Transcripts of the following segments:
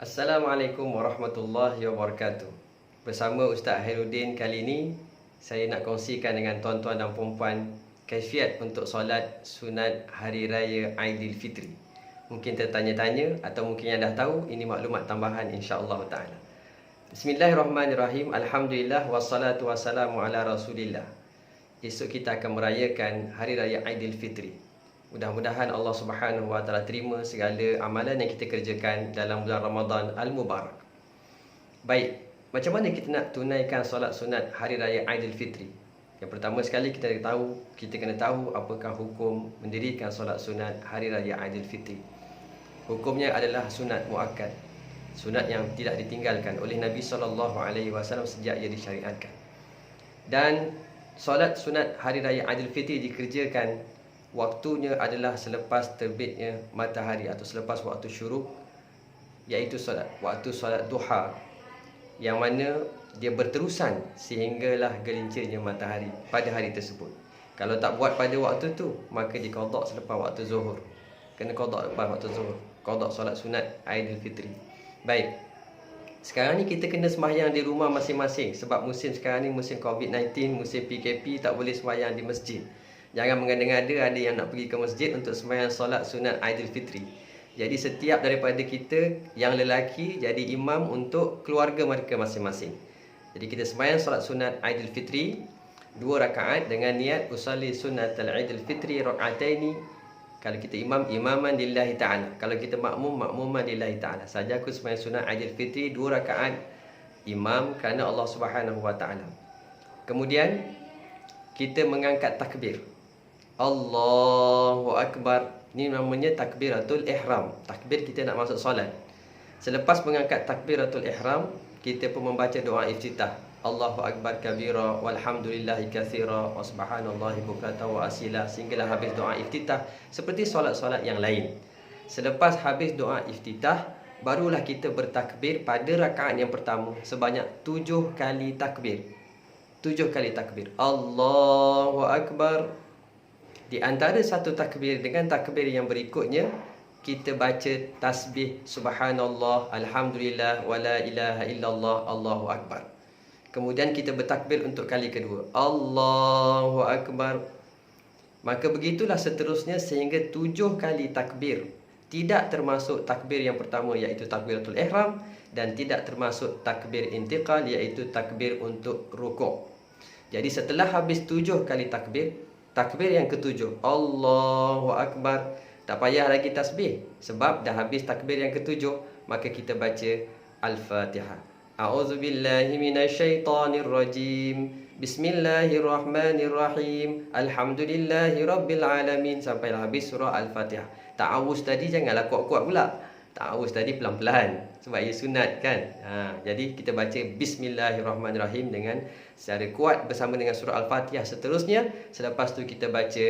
Assalamualaikum warahmatullahi wabarakatuh. Bersama Ustaz Khairuddin kali ini, saya nak kongsikan dengan tuan-tuan dan puan-puan kaifiat untuk solat sunat Hari Raya Aidilfitri. Mungkin tertanya-tanya atau mungkin yang dah tahu, ini maklumat tambahan insya-Allah taala. Bismillahirrahmanirrahim. Alhamdulillah wassalatu wassalamu ala Rasulillah. Esok kita akan merayakan Hari Raya Aidilfitri. Mudah-mudahan Allah Subhanahu Wa Taala terima segala amalan yang kita kerjakan dalam bulan Ramadan Al-Mubarak. Baik, macam mana kita nak tunaikan solat sunat Hari Raya Aidilfitri? Yang pertama sekali kita kena tahu apakah hukum mendirikan solat sunat Hari Raya Aidilfitri. Hukumnya adalah sunat muakkad, sunat yang tidak ditinggalkan oleh Nabi SAW sejak ia disyariatkan. Dan solat sunat Hari Raya Aidilfitri dikerjakan waktunya adalah selepas terbitnya matahari atau selepas waktu syuruk, iaitu waktu solat duha, yang mana dia berterusan sehinggalah gelincirnya matahari pada hari tersebut. Kalau tak buat pada waktu tu, maka diqada selepas waktu zuhur. Kena qada lepas waktu zuhur, qada solat sunat Aidilfitri. Baik. Sekarang ni kita kena sembahyang di rumah masing-masing sebab musim sekarang ni musim COVID-19, musim PKP, tak boleh sembahyang di masjid. Jangan mengada-ngada ada yang nak pergi ke masjid untuk sembahyang solat sunat Aidilfitri. Jadi setiap daripada kita yang lelaki jadi imam untuk keluarga mereka masing-masing. Jadi kita sembahyang solat sunat Aidilfitri 2 rakaat dengan niat usalli sunnatal Aidilfitri rak'ataini. Kalau kita imam, imaman lillahi ta'ala. Kalau kita makmum, makmuman lillahi ta'ala. Saja aku sembahyang sunat Aidilfitri 2 rakaat imam kerana Allah Subhanahu Wa Taala. Kemudian kita mengangkat takbir. Allahu Akbar. Ini namanya takbiratul ihram. Takbir kita nak masuk solat. Selepas mengangkat takbiratul ihram, kita pun membaca doa iftitah. Allahu Akbar kabira walhamdulillahi katsira wa subhanallahi bukratan wa asila, sehinggalah habis doa iftitah seperti solat-solat yang lain. Selepas habis doa iftitah, barulah kita bertakbir pada rakaat yang pertama sebanyak 7 kali takbir. 7 kali takbir. Allahu Akbar. Di antara satu takbir dengan takbir yang berikutnya, kita baca tasbih subhanallah, alhamdulillah, wala ilaha illallah, Allahu Akbar. Kemudian kita bertakbir untuk kali kedua. Allahu Akbar. Maka begitulah seterusnya sehingga 7 kali takbir. Tidak termasuk takbir yang pertama iaitu takbiratul ihram, dan tidak termasuk takbir intiqal iaitu takbir untuk rukuk. Jadi setelah habis 7 kali takbir, takbir yang ketujuh, Allahu Akbar, tak payah lagi tasbih sebab dah habis takbir yang ketujuh, maka kita baca Al-Fatihah. A'udzubillahi minasyaitonirrajim. Bismillahirrahmanirrahim. Alhamdulillahirabbil alamin, sampai habis surah Al-Fatihah. Ta'awuz tadi janganlah kuat-kuat pula. Ta'awuz tadi pelan-pelan sebab ia sunat kan. Jadi kita baca Bismillahirrahmanirrahim dengan secara kuat bersama dengan surah Al-Fatihah seterusnya. Selepas tu kita baca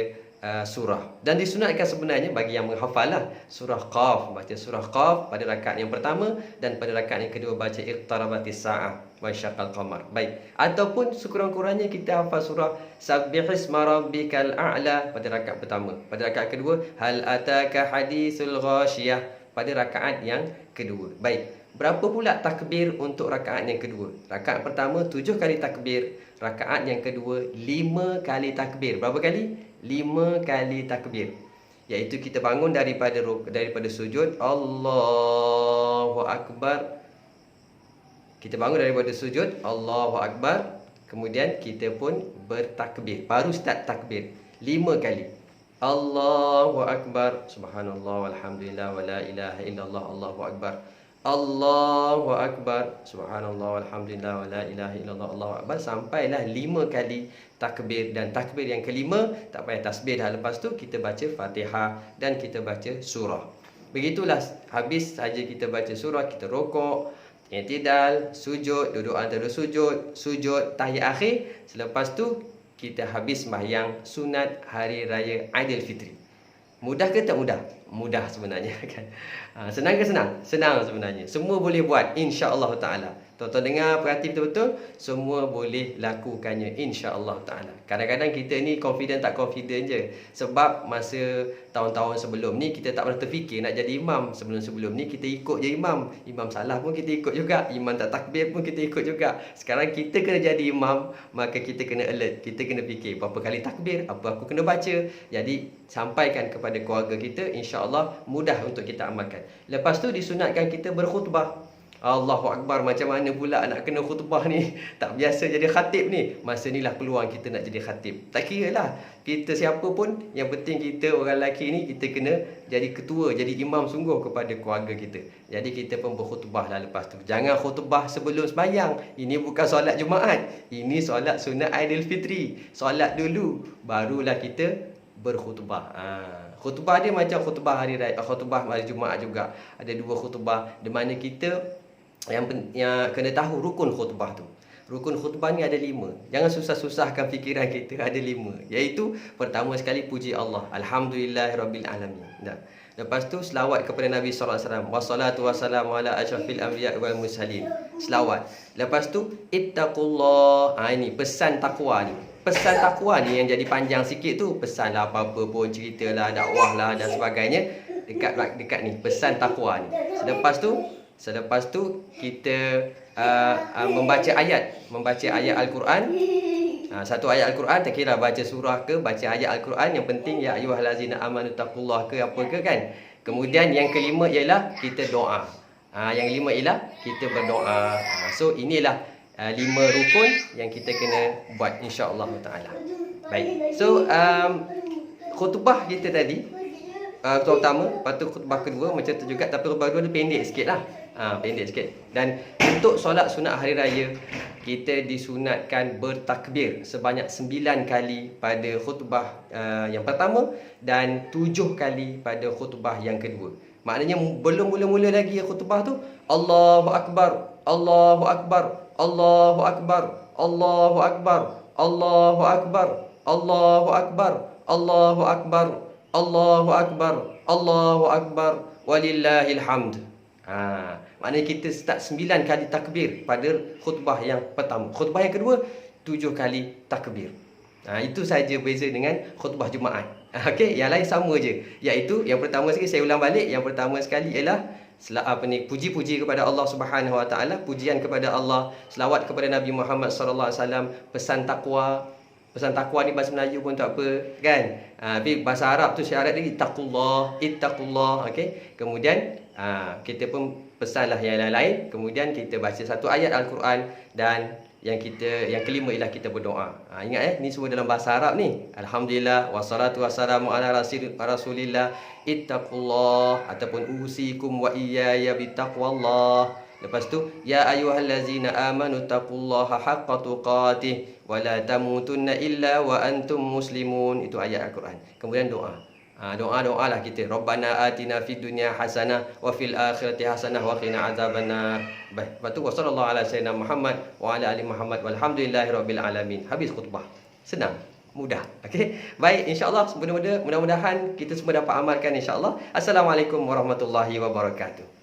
surah. Dan disunatkan sebenarnya bagi yang menghafal lah, surah Qaf. Baca surah Qaf pada rakaat yang pertama, dan pada rakaat yang kedua baca Iqtarabatis Sa'ah wa Syaqqal Qamar. Baik. Ataupun sekurang-kurangnya kita hafal surah Sabbihisma Rabbikal A'la pada rakaat pertama. Pada rakaat kedua Hal Ataka Hadisul Ghashiyah pada rakaat yang kedua. Baik. Berapa pula takbir untuk rakaat yang kedua? Rakaat pertama 7 kali takbir, rakaat yang kedua 5 kali takbir. Berapa kali? 5 kali takbir. Iaitu kita bangun daripada sujud, Allahu Akbar. Kita bangun daripada sujud, Allahu Akbar. Kemudian kita pun bertakbir. Baru start takbir 5 kali. Allahu Akbar, subhanallah walhamdulillah wala ilaha illallah, Allahu Akbar. Allahu Akbar, subhanallah walhamdulillah wala ilaha illallah, Allahu Akbar, sampailah 5 kali takbir. Dan takbir yang kelima tak payah tasbih dah. Lepas tu kita baca Fatihah dan kita baca surah. Begitulah, habis saja kita baca surah, kita rokok, i'tidal, sujud, duduk antara sujud, tahiyat akhir. Selepas tu kita habis sembahyang sunat Hari Raya Aidilfitri. Mudah ke tak mudah? mudah sebenarnya kan. Senang ke senang? Senang sebenarnya. Semua boleh buat insya-Allah taala. Tuan-tuan dengar, perhati betul-betul, semua boleh lakukannya insya-Allah taala. Kadang-kadang kita ni confident tak confident je. Sebab masa tahun-tahun sebelum ni kita tak pernah terfikir nak jadi imam. Sebelum-sebelum ni kita ikut je imam. Imam salah pun kita ikut juga. Imam tak takbir pun kita ikut juga. Sekarang kita kena jadi imam, maka kita kena alert. Kita kena fikir berapa kali takbir, apa aku kena baca. Jadi sampaikan kepada keluarga kita, insya-Allah mudah untuk kita amalkan. Lepas tu disunatkan kita berkhutbah. Allahu Akbar, macam mana pula nak kena khutbah ni? Tak biasa jadi khatib ni. Masa ni lah peluang kita nak jadi khatib. Tak kira lah kita siapa pun, yang penting kita orang lelaki ni, kita kena jadi ketua, jadi imam sungguh kepada keluarga kita. Jadi kita pun berkhutbah lah lepas tu. Jangan khutbah sebelum sembahyang. Ini bukan solat Jumaat. Ini solat sunat Aidilfitri. Solat dulu, barulah kita berkhutbah. Khutbah dia macam khutbah hari raya, khutbah hari Jumaat juga. Ada dua khutbah di mana kita yang kena tahu rukun khutbah tu. Rukun khutbah ni ada 5. Jangan susah-susahkan fikiran kita, ada 5. Iaitu pertama sekali puji Allah, alhamdulillahirabbil alamin. Lepas tu selawat kepada Nabi sallallahu alaihi wasallam, wassalatu wassalamu ala asyrafil anbiya wal mursalin. Selawat. Lepas tu ittaqullah. Ini pesan takwa ni. Pesan takwa ni yang jadi panjang sikit tu, pesanlah apa-apa pun, ceritalah, dakwahlah dan sebagainya. Dekat ni pesan takwa ni. Selepas tu kita membaca ayat Al-Quran. Satu ayat Al-Quran, tak kira baca surah ke, baca ayat Al-Quran, yang penting ya ayyuhallazina amanu taqullah ke apa ke kan. Kemudian yang kelima ialah kita doa. Yang kelima ialah kita berdoa. So inilah 5 rukun yang kita kena buat insya-Allah taala. Baik. So khutbah kita tadi khutbah pertama, lepas tu khutbah kedua macam tu juga, tapi khutbah kedua dia pendek sikitlah. Pendek sikit. Dan untuk solat sunat hari raya, kita disunatkan bertakbir sebanyak 9 kali pada khutbah yang pertama dan 7 kali pada khutbah yang kedua. Maknanya belum mula-mula lagi khutbah tu, Allahu Akbar, Allahu Akbar, Allahu Akbar, Allahu Akbar, Allahu Akbar, Allahu Akbar, Allahu Akbar, Allahu Akbar, Allahu Akbar, walillahil hamd. Maknanya kita start 9 kali takbir pada khutbah yang pertama. Khutbah yang kedua 7 kali takbir. Itu saja beza dengan khutbah Jumaat. Okey, yang lain sama je. Iaitu yang pertama sekali, saya ulang balik, yang pertama sekali ialah puji-puji kepada Allah Subhanahu Wa Taala, pujian kepada Allah, selawat kepada Nabi Muhammad sallallahu alaihi wasallam, pesan takwa. Pesan takwa ni bahasa Melayu pun tak apa kan. Tapi bahasa Arab tu syarat dia ittaqullah. Okey. Kemudian kita pun pesanlah yang lain-lain. Kemudian kita baca satu ayat Al-Quran, dan yang kelima ialah kita berdoa. Ingat ni semua dalam bahasa Arab ni. Alhamdulillah, wassalatu wassalamu ala rasulillah, ittaqullah, ataupun usikum wa iyaya bittaqwallah. Lepas tu, ya ayyuhallazina amanu taqullaha haqqa tuqatih wa la tamutunna illa wa antum muslimun. Itu ayat Al-Quran. Kemudian doa. Doa lah kita. Rabbana atina fid dunya hasanah wa fil akhirati hasanah wa qina azabannar. Baik. Lepas tu wassallallahu ala sayyidina Muhammad wa ala ali Muhammad walhamdulillahirabbil alamin. Habis khutbah. Senang, mudah. Okey. Baik, insya-Allah mudah-mudahan kita semua dapat amalkan insya-Allah. Assalamualaikum warahmatullahi wabarakatuh.